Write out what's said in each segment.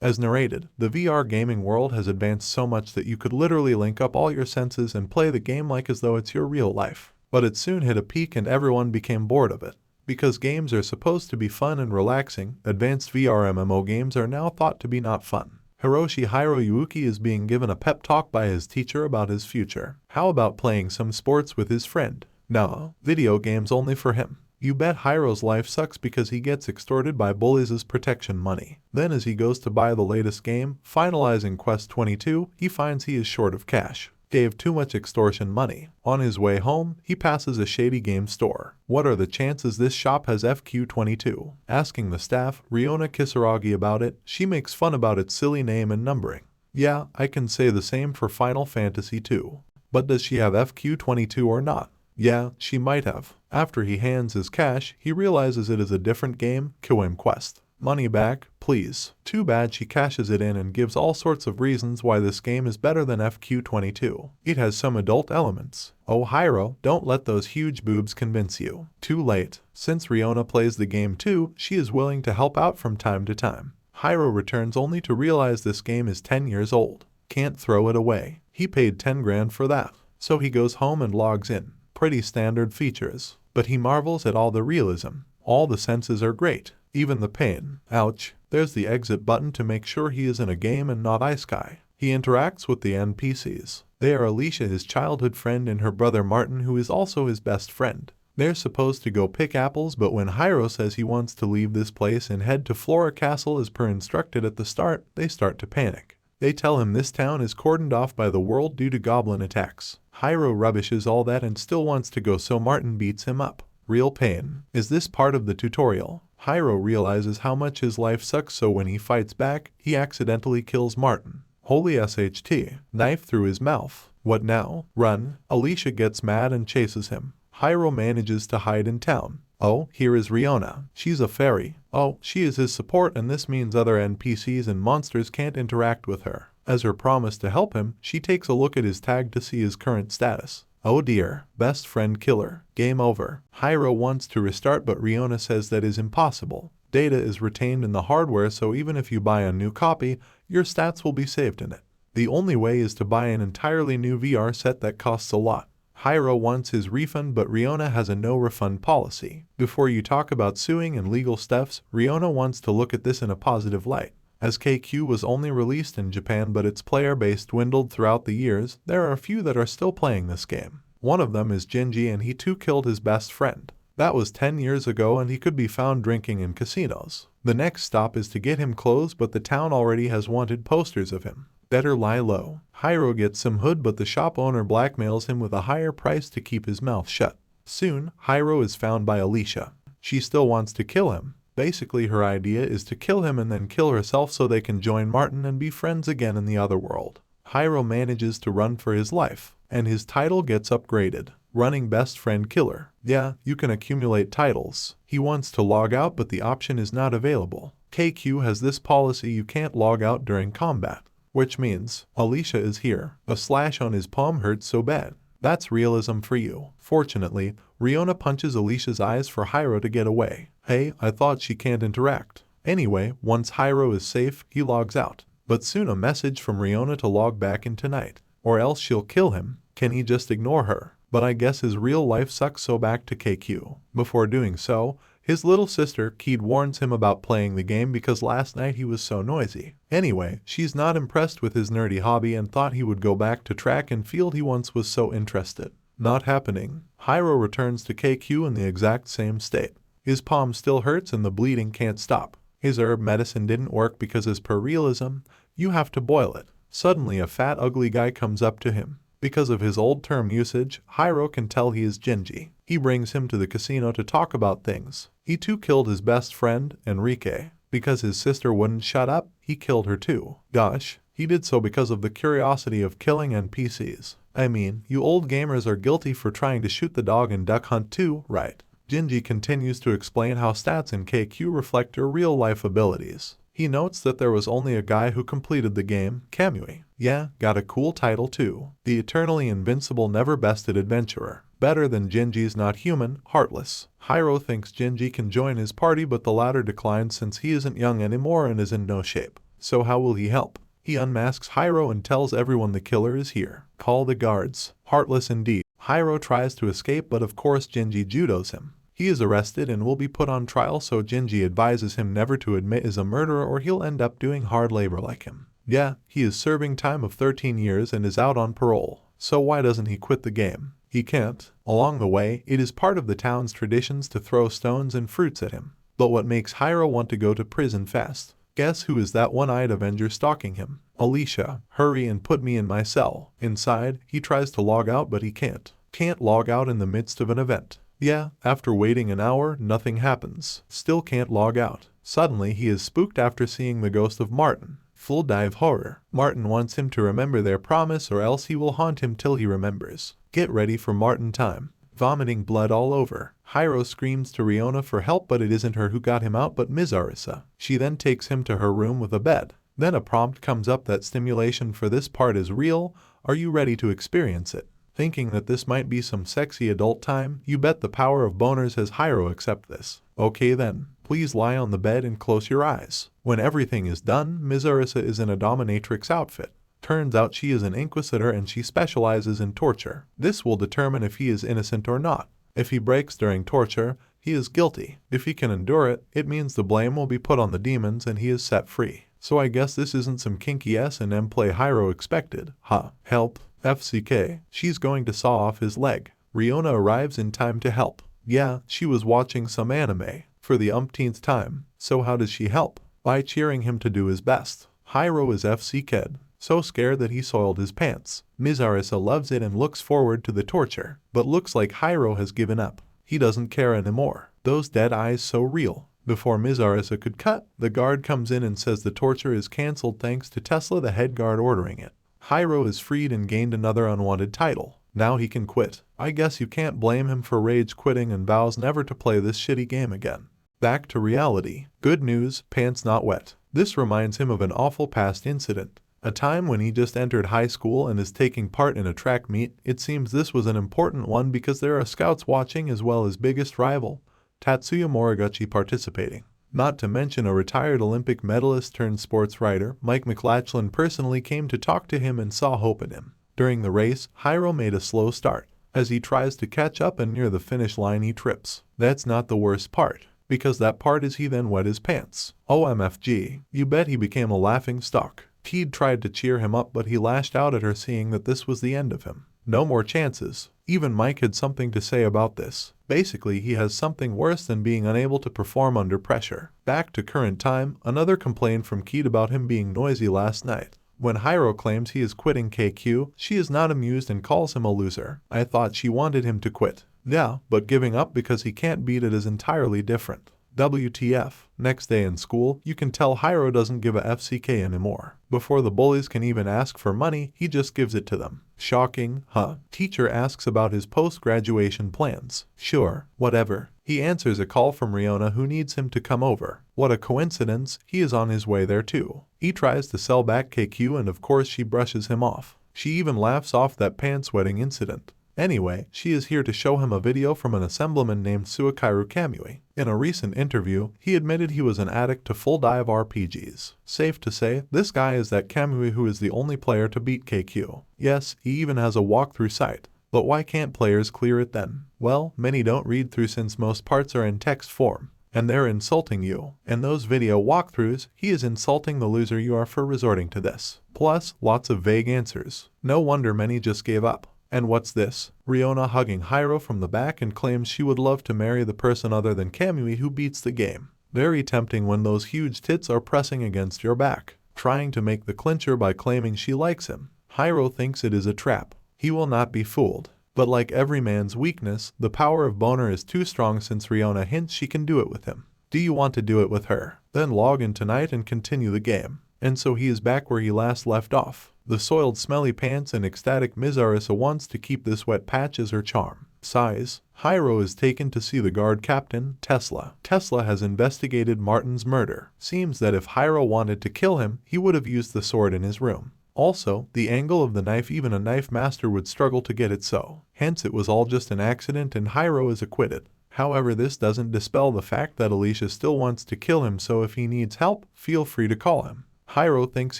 As narrated, the VR gaming world has advanced so much that you could literally link up all your senses and play the game like as though it's your real life. But it soon hit a peak and everyone became bored of it. Because games are supposed to be fun and relaxing, advanced VRMMO games are now thought to be not fun. Hiroshi Yūki is being given a pep talk by his teacher about his future. How about playing some sports with his friend? No, video games only for him. You bet Hiro's life sucks because he gets extorted by bullies as protection money. Then as he goes to buy the latest game, finalizing Quest 22, he finds he is short of cash. Gave too much extortion money. On his way home, he passes a shady game store. What are the chances this shop has FQ22? Asking the staff, Reona Kisaragi, about it, she makes fun about its silly name and numbering. Yeah, I can say the same for Final Fantasy II. But does she have FQ22 or not? Yeah, she might have. After he hands his cash, he realizes it is a different game, Kiwame Quest. Money back, please. Too bad she cashes it in and gives all sorts of reasons why this game is better than FQ22. It has some adult elements. Oh Hiro, don't let those huge boobs convince you. Too late. Since Reona plays the game too, she is willing to help out from time to time. Hiro returns only to realize this game is 10 years old. Can't throw it away. He paid 10 grand for that. So he goes home and logs in. Pretty standard features. But he marvels at all the realism. All the senses are great. Even the pain. Ouch. There's the exit button to make sure he is in a game and not iSky. He interacts with the NPCs. They are Alicia, his childhood friend, and her brother Martin, who is also his best friend. They're supposed to go pick apples, but when Hiro says he wants to leave this place and head to Flora Castle as per instructed at the start, they start to panic. They tell him this town is cordoned off by the world due to goblin attacks. Hiro rubbishes all that and still wants to go, so Martin beats him up. Real pain. Is this part of the tutorial? Hiro realizes how much his life sucks, so when he fights back, he accidentally kills Martin. Holy SHT. Knife through his mouth. What now? Run. Alicia gets mad and chases him. Hiro manages to hide in town. Oh, here is Reona. She's a fairy. Oh, she is his support, and this means other NPCs and monsters can't interact with her. As her promise to help him, she takes a look at his tag to see his current status. Oh dear, best friend killer. Game over. Hiro wants to restart, but Reona says that is impossible. Data is retained in the hardware, so even if you buy a new copy, your stats will be saved in it. The only way is to buy an entirely new VR set that costs a lot. Hiro wants his refund, but Reona has a no refund policy. Before you talk about suing and legal steps, Reona wants to look at this in a positive light. As KQ was only released in Japan but its player base dwindled throughout the years, there are a few that are still playing this game. One of them is Jinji, and he too killed his best friend. That was 10 years ago and he could be found drinking in casinos. The next stop is to get him clothes, but the town already has wanted posters of him. Better lie low. Hiro gets some hood, but the shop owner blackmails him with a higher price to keep his mouth shut. Soon, Hiro is found by Alicia. She still wants to kill him. Basically, her idea is to kill him and then kill herself so they can join Martin and be friends again in the other world. Hiro manages to run for his life, and his title gets upgraded. Running best friend killer. Yeah, you can accumulate titles. He wants to log out, but the option is not available. KQ has this policy: you can't log out during combat. Which means, Alicia is here. A slash on his palm hurts so bad. That's realism for you. Fortunately, Reona punches Alicia's eyes for Hiro to get away. Hey, I thought she can't interact. Anyway, once Hiro is safe, he logs out. But soon a message from Reona to log back in tonight, or else she'll kill him. Can he just ignore her? But I guess his real life sucks, so back to KQ. Before doing so, his little sister, Keed, warns him about playing the game because last night he was so noisy. Anyway, she's not impressed with his nerdy hobby and thought he would go back to track and field he once was so interested. Not happening. Hiro returns to KQ in the exact same state. His palm still hurts and the bleeding can't stop. His herb medicine didn't work because, as per realism, you have to boil it. Suddenly a fat ugly guy comes up to him. Because of his old term usage, Hiro can tell he is Jinji. He brings him to the casino to talk about things. He too killed his best friend, Enrique. Because his sister wouldn't shut up, he killed her too. Gosh, he did so because of the curiosity of killing NPCs. I mean, you old gamers are guilty for trying to shoot the dog in Duck Hunt too, right? Jinji continues to explain how stats in KQ reflect your real-life abilities. He notes that there was only a guy who completed the game, Kamui. Yeah, got a cool title too. The eternally invincible never-bested adventurer. Better than Jinji's not human, heartless. Hiro thinks Jinji can join his party, but the latter declines since he isn't young anymore and is in no shape. So how will he help? He unmasks Hiro and tells everyone the killer is here. Call the guards. Heartless indeed. Hiro tries to escape, but of course Jinji judos him. He is arrested and will be put on trial, so Jinji advises him never to admit is a murderer or he'll end up doing hard labor like him. Yeah, he is serving time of 13 years and is out on parole. So why doesn't he quit the game? He can't. Along the way, it is part of the town's traditions to throw stones and fruits at him. But what makes Hiro want to go to prison fast? Guess who is that one-eyed Avenger stalking him? Alicia. Hurry and put me in my cell. Inside, he tries to log out but he can't. Can't log out in the midst of an event. Yeah, after waiting an hour, nothing happens. Still can't log out. Suddenly, he is spooked after seeing the ghost of Martin. Full dive horror. Martin wants him to remember their promise or else he will haunt him till he remembers. Get ready for Martin time. Vomiting blood all over. Hiro screams to Reona for help, but it isn't her who got him out but Ms. Arisa. She then takes him to her room with a bed. Then a prompt comes up that stimulation for this part is real. Are you ready to experience it? Thinking that this might be some sexy adult time, you bet the power of boners has Hiro accept this. Okay then, please lie on the bed and close your eyes. When everything is done, Ms. Arisa is in a dominatrix outfit. Turns out she is an inquisitor and she specializes in torture. This will determine if he is innocent or not. If he breaks during torture, he is guilty. If he can endure it, it means the blame will be put on the demons and he is set free. So I guess this isn't some kinky S&M play Hiro expected. Huh. Help. FCK. She's going to saw off his leg. Reona arrives in time to help. Yeah, she was watching some anime for the umpteenth time. So how does she help? By cheering him to do his best. Hiro is FCK'd. So scared that he soiled his pants. Ms. Arisa loves it and looks forward to the torture. But looks like Hiro has given up. He doesn't care anymore. Those dead eyes so real. Before Ms. Arisa could cut, the guard comes in and says the torture is cancelled thanks to Tesla, the head guard, ordering it. Hiro is freed and gained another unwanted title. Now he can quit. I guess you can't blame him for rage quitting and vows never to play this shitty game again. Back to reality. Good news, pants not wet. This reminds him of an awful past incident. A time when he just entered high school and is taking part in a track meet. It seems this was an important one because there are scouts watching as well as biggest rival, Tatsuya Moriguchi, participating. Not to mention a retired Olympic medalist turned sports writer, Mike McLachlan, personally came to talk to him and saw hope in him. During the race, Hiro made a slow start. As he tries to catch up and near the finish line he trips. That's not the worst part, because that part is he then wet his pants. OMFG, you bet he became a laughing stock. Teed tried to cheer him up but he lashed out at her, seeing that this was the end of him. No more chances. Even Mike had something to say about this. Basically, he has something worse than being unable to perform under pressure. Back to current time, another complaint from Keed about him being noisy last night. When Hiro claims he is quitting KQ, she is not amused and calls him a loser. I thought she wanted him to quit. Yeah, but giving up because he can't beat it is entirely different. WTF. Next day in school, you can tell Hiro doesn't give a FCK anymore. Before the bullies can even ask for money, he just gives it to them. Shocking, huh? Teacher asks about his post-graduation plans. Sure, whatever. He answers a call from Reona who needs him to come over. What a coincidence, he is on his way there too. He tries to sell back KQ and of course she brushes him off. She even laughs off that pants-wetting incident. Anyway, she is here to show him a video from an assemblyman named Suikaru Kamui. In a recent interview, he admitted he was an addict to full dive RPGs. Safe to say, this guy is that Kamui who is the only player to beat KQ. Yes, he even has a walkthrough site. But why can't players clear it then? Well, many don't read through since most parts are in text form. And they're insulting you. In those video walkthroughs, he is insulting the loser you are for resorting to this. Plus, lots of vague answers. No wonder many just gave up. And what's this? Reona hugging Hiro from the back and claims she would love to marry the person other than Kamui who beats the game. Very tempting when those huge tits are pressing against your back, trying to make the clincher by claiming she likes him. Hiro thinks it is a trap. He will not be fooled. But like every man's weakness, the power of boner is too strong since Reona hints she can do it with him. Do you want to do it with her? Then log in tonight and continue the game. And so he is back where he last left off. The soiled smelly pants and ecstatic Ms. Arisa wants to keep this wet patch as her charm. Sighs. Hiro is taken to see the guard captain, Tesla. Tesla has investigated Martin's murder. Seems that if Hiro wanted to kill him, he would have used the sword in his room. Also, the angle of the knife, even a knife master would struggle to get it so. Hence it was all just an accident and Hiro is acquitted. However, this doesn't dispel the fact that Alicia still wants to kill him, so if he needs help, feel free to call him. Hiro thinks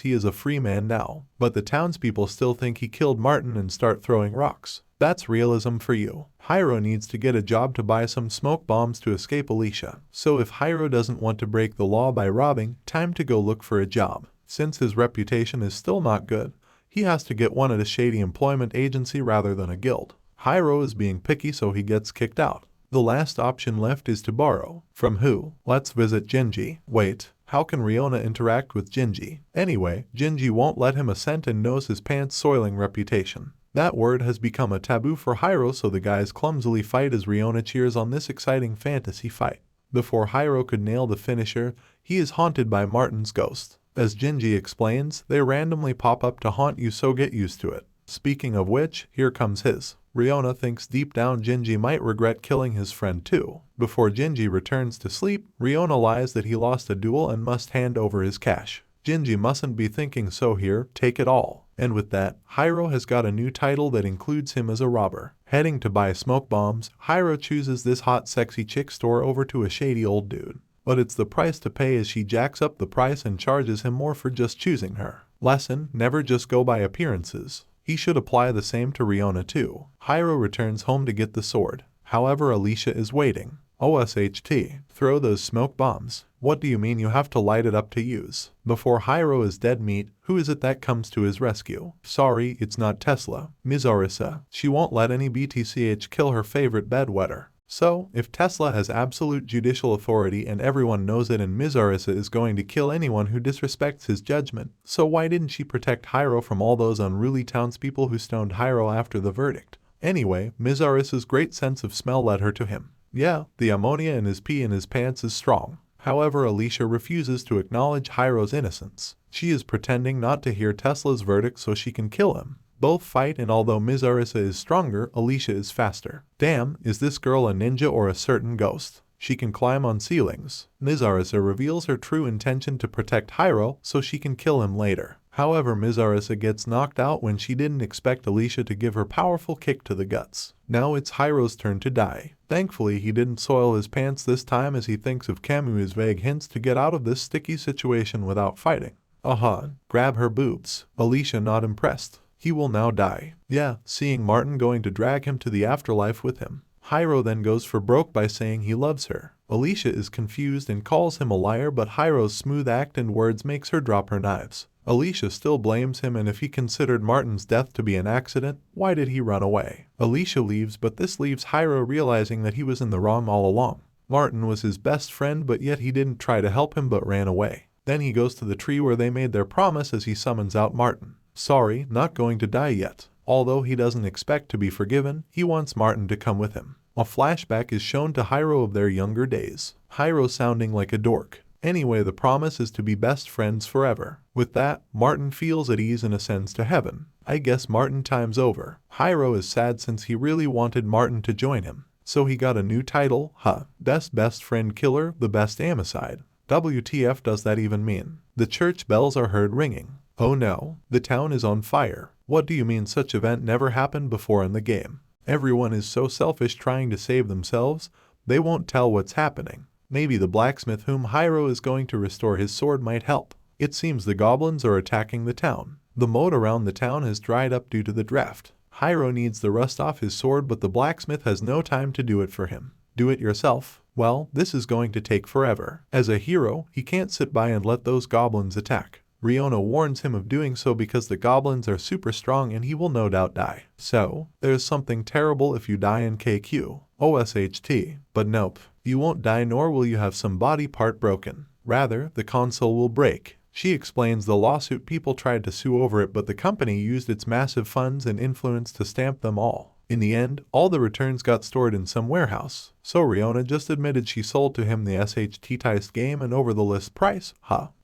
he is a free man now, but the townspeople still think he killed Martin and start throwing rocks. That's realism for you. Hiro needs to get a job to buy some smoke bombs to escape Alicia. So if Hiro doesn't want to break the law by robbing, time to go look for a job. Since his reputation is still not good, he has to get one at a shady employment agency rather than a guild. Hiro is being picky, so he gets kicked out. The last option left is to borrow. From who? Let's visit Jinji. Wait, how can Reona interact with Jinji? Anyway, Jinji won't let him a cent and knows his pants-soiling reputation. That word has become a taboo for Hiro, so the guys clumsily fight as Reona cheers on this exciting fantasy fight. Before Hiro could nail the finisher, he is haunted by Martin's ghost. As Jinji explains, they randomly pop up to haunt you, so get used to it. Speaking of which, here comes his. Reona thinks deep down Jinji might regret killing his friend too. Before Jinji returns to sleep, Reona lies that he lost a duel and must hand over his cash. Jinji mustn't be thinking so here, take it all. And with that, Hiro has got a new title that includes him as a robber. Heading to buy smoke bombs, Hiro chooses this hot sexy chick store over to a shady old dude. But it's the price to pay as she jacks up the price and charges him more for just choosing her. Lesson: never just go by appearances. He should apply the same to Reona too. Hiro returns home to get the sword. However, Alicia is waiting. OSHT, throw those smoke bombs. What do you mean you have to light it up to use? Before Hiro is dead meat, who is it that comes to his rescue? Sorry, it's not Tesla. Ms. Arisa. She won't let any BTCH kill her favorite bedwetter. So, if Tesla has absolute judicial authority and everyone knows it, and Ms. Arisa is going to kill anyone who disrespects his judgment, so why didn't she protect Hiro from all those unruly townspeople who stoned Hiro after the verdict? Anyway, Ms. Arisa's great sense of smell led her to him. Yeah, the ammonia in his pee in his pants is strong. However, Alicia refuses to acknowledge Hiro's innocence. She is pretending not to hear Tesla's verdict so she can kill him. Both fight, and although Ms. Arisa is stronger, Alicia is faster. Damn, is this girl a ninja or a certain ghost? She can climb on ceilings. Ms. Arisa reveals her true intention to protect Hiro so she can kill him later. However, Ms. Arisa gets knocked out when she didn't expect Alicia to give her powerful kick to the guts. Now it's Hiro's turn to die. Thankfully, he didn't soil his pants this time as he thinks of Kamui's vague hints to get out of this sticky situation without fighting. Aha, grab her boobs. Alicia not impressed. He will now die. Yeah, seeing Martin going to drag him to the afterlife with him. Hiro then goes for broke by saying he loves her. Alicia is confused and calls him a liar, but Hiro's smooth act and words makes her drop her knives. Alicia still blames him, and if he considered Martin's death to be an accident, why did he run away? Alicia leaves, but this leaves Hiro realizing that he was in the wrong all along. Martin was his best friend, but yet he didn't try to help him but ran away. Then he goes to the tree where they made their promise as he summons out Martin. Sorry, not going to die yet. Although he doesn't expect to be forgiven, he wants Martin to come with him. A flashback is shown to Hiro of their younger days. Hiro sounding like a dork. Anyway, the promise is to be best friends forever. With that, Martin feels at ease and ascends to heaven. I guess Martin time's over. Hiro is sad since he really wanted Martin to join him. So he got a new title, best friend killer, the best amicide. WTF does that even mean? The church bells are heard ringing. Oh no, the town is on fire. What do you mean such event never happened before in the game? Everyone is so selfish trying to save themselves, they won't tell what's happening. Maybe the blacksmith whom Hiro is going to restore his sword might help. It seems the goblins are attacking the town. The moat around the town has dried up due to the draft. Hiro needs the rust off his sword, but the blacksmith has no time to do it for him. Do it yourself? Well, this is going to take forever. As a hero, he can't sit by and let those goblins attack. Reona warns him of doing so because the goblins are super strong and he will no doubt die. So, there's something terrible if you die in KQ. OSHT. But nope, you won't die, nor will you have some body part broken. Rather, the console will break. She explains the lawsuit people tried to sue over it, but the company used its massive funds and influence to stamp them all. In the end, all the returns got stored in some warehouse. So Reona just admitted she sold to him the SHT-ticed game and over the list price.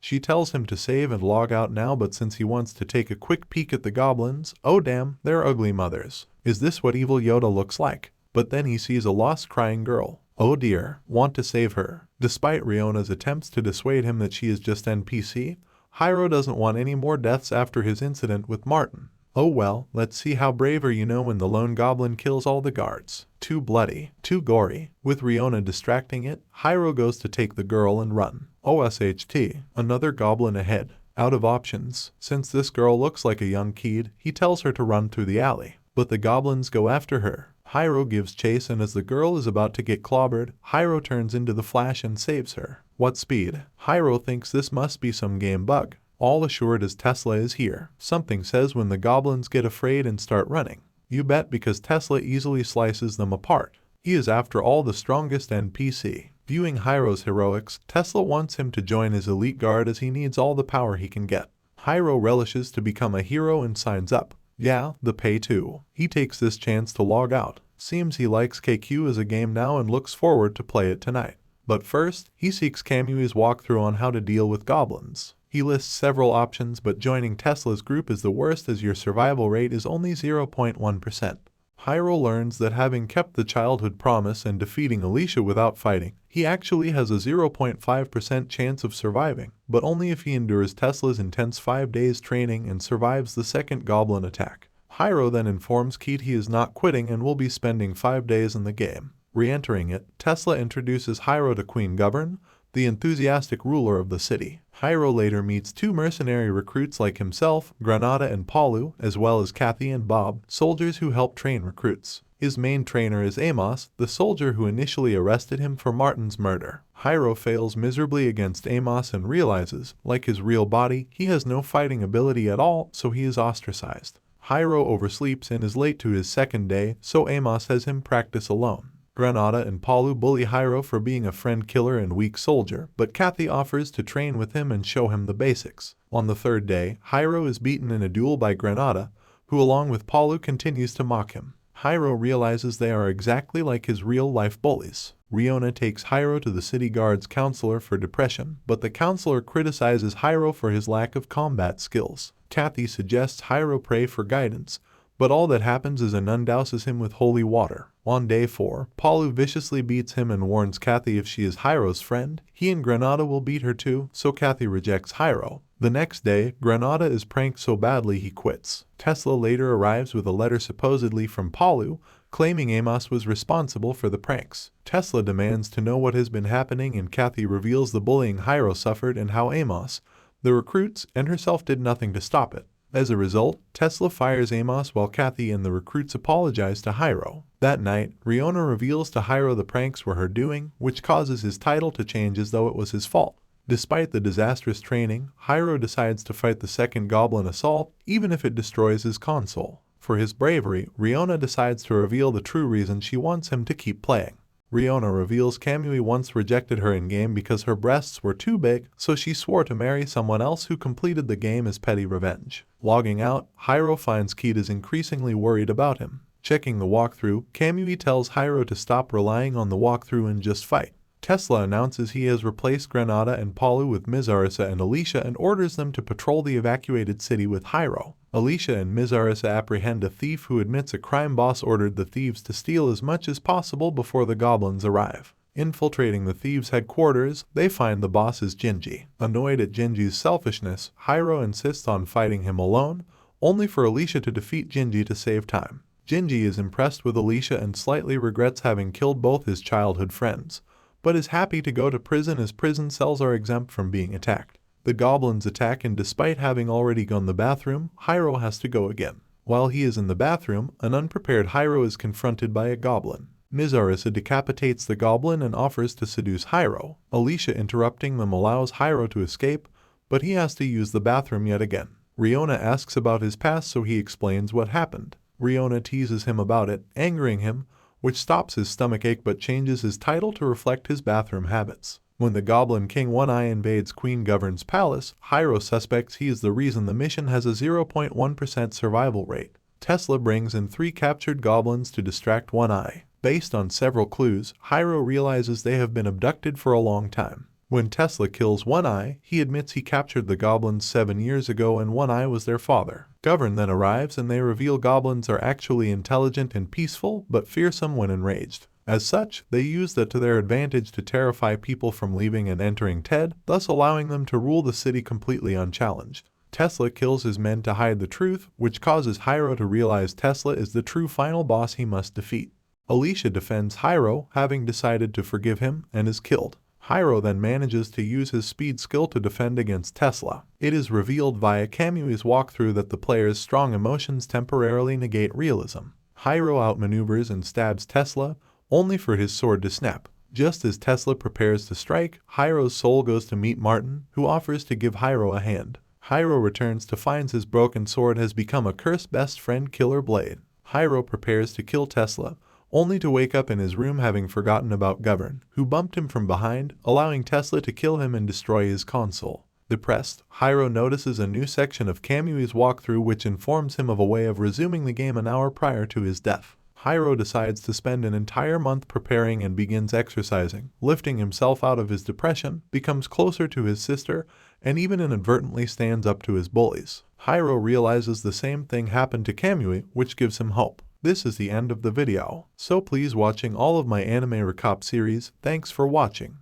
She tells him to save and log out now, but since he wants to take a quick peek at the goblins, oh damn, they're ugly mothers. Is this what evil Yoda looks like? But then he sees a lost crying girl. Oh dear, want to save her. Despite Reona's attempts to dissuade him that she is just NPC, Hiro doesn't want any more deaths after his incident with Martin. Oh well, let's see how brave are you know when the lone goblin kills all the guards. Too bloody, too gory. With Reona distracting it, Hiro goes to take the girl and run. OSHT, another goblin ahead. Out of options, since this girl looks like a young kid, he tells her to run through the alley. But the goblins go after her. Hiro gives chase, and as the girl is about to get clobbered, Hiro turns into the Flash and saves her. What speed? Hiro thinks this must be some game bug. All assured as Tesla is here. Something says when the goblins get afraid and start running. You bet, because Tesla easily slices them apart. He is after all the strongest NPC. Viewing Hiro's heroics, Tesla wants him to join his elite guard as he needs all the power he can get. Hiro relishes to become a hero and signs up. Yeah, the pay too. He takes this chance to log out. Seems he likes KQ as a game now and looks forward to play it tonight. But first, he seeks Kamui's walkthrough on how to deal with goblins. He lists several options, but joining Tesla's group is the worst as your survival rate is only 0.1%. Hiro learns that having kept the childhood promise and defeating Alicia without fighting, he actually has a 0.5% chance of surviving, but only if he endures Tesla's intense 5 days training and survives the second goblin attack. Hiro then informs Keat he is not quitting and will be spending 5 days in the game. Re-entering it, Tesla introduces Hiro to Queen Govern, the enthusiastic ruler of the city. Hiro later meets 2 mercenary recruits like himself, Granada and Paulu, as well as Kathy and Bob, soldiers who help train recruits. His main trainer is Amos, the soldier who initially arrested him for Martin's murder. Hiro fails miserably against Amos and realizes, like his real body, he has no fighting ability at all, so he is ostracized. Hiro oversleeps and is late to his second day, so Amos has him practice alone. Granada and Paulu bully Hiro for being a friend killer and weak soldier, but Kathy offers to train with him and show him the basics. On the third day, Hiro is beaten in a duel by Granada, who along with Paulu continues to mock him. Hiro realizes they are exactly like his real-life bullies. Reona takes Hiro to the city guard's counselor for depression, but the counselor criticizes Hiro for his lack of combat skills. Kathy suggests Hiro pray for guidance, but all that happens is a nun douses him with holy water. On day 4, Paulu viciously beats him and warns Kathy if she is Hiro's friend, he and Granada will beat her too, so Kathy rejects Hiro. The next day, Granada is pranked so badly he quits. Tesla later arrives with a letter supposedly from Paulu, claiming Amos was responsible for the pranks. Tesla demands to know what has been happening, and Kathy reveals the bullying Hiro suffered and how Amos, the recruits, and herself did nothing to stop it. As a result, Tesla fires Amos while Kathy and the recruits apologize to Hiro. That night, Reona reveals to Hiro the pranks were her doing, which causes his title to change as though it was his fault. Despite the disastrous training, Hiro decides to fight the second goblin assault, even if it destroys his console. For his bravery, Reona decides to reveal the true reason she wants him to keep playing. Reona reveals Kamui once rejected her in-game because her breasts were too big, so she swore to marry someone else who completed the game as petty revenge. Logging out, Hiro finds Keat is increasingly worried about him. Checking the walkthrough, Kamui tells Hiro to stop relying on the walkthrough and just fight. Tesla announces he has replaced Granada and Paulu with Mizarisa and Alicia and orders them to patrol the evacuated city with Hiro. Alicia and Mizarisa apprehend a thief who admits a crime boss ordered the thieves to steal as much as possible before the goblins arrive. Infiltrating the thieves' headquarters, they find the boss is Jinji. Annoyed at Jinji's selfishness, Hiro insists on fighting him alone, only for Alicia to defeat Jinji to save time. Jinji is impressed with Alicia and slightly regrets having killed both his childhood friends, but is happy to go to prison as prison cells are exempt from being attacked. The goblins attack, and despite having already gone to the bathroom, Hiro has to go again. While he is in the bathroom, an unprepared Hiro is confronted by a goblin. Mizarisa decapitates the goblin and offers to seduce Hiro. Alicia interrupting them allows Hiro to escape, but he has to use the bathroom yet again. Reona asks about his past, so he explains what happened. Reona teases him about it, angering him, which stops his stomachache but changes his title to reflect his bathroom habits. When the Goblin King One-Eye invades Queen Govern's palace, Hiro suspects he is the reason the mission has a 0.1% survival rate. Tesla brings in 3 captured goblins to distract One-Eye. Based on several clues, Hiro realizes they have been abducted for a long time. When Tesla kills One-Eye, he admits he captured the goblins 7 years ago and One-Eye was their father. Govern then arrives and they reveal goblins are actually intelligent and peaceful, but fearsome when enraged. As such, they use that to their advantage to terrify people from leaving and entering Ted, thus allowing them to rule the city completely unchallenged. Tesla kills his men to hide the truth, which causes Hiro to realize Tesla is the true final boss he must defeat. Alicia defends Hiro, having decided to forgive him, and is killed. Hiro then manages to use his speed skill to defend against Tesla. It is revealed via Kiwame's walkthrough that the player's strong emotions temporarily negate realism. Hiro outmaneuvers and stabs Tesla, only for his sword to snap. Just as Tesla prepares to strike, Hiro's soul goes to meet Martin, who offers to give Hiro a hand. Hiro returns to find his broken sword has become a cursed best friend killer blade. Hiro prepares to kill Tesla, only to wake up in his room having forgotten about Govern, who bumped him from behind, allowing Tesla to kill him and destroy his console. Depressed, Hiro notices a new section of Kiwame's walkthrough which informs him of a way of resuming the game an hour prior to his death. Hiro decides to spend an entire month preparing and begins exercising, lifting himself out of his depression, becomes closer to his sister, and even inadvertently stands up to his bullies. Hiro realizes the same thing happened to Kiwame, which gives him hope. This is the end of the video, so please watching all of my anime recap series. Thanks for watching.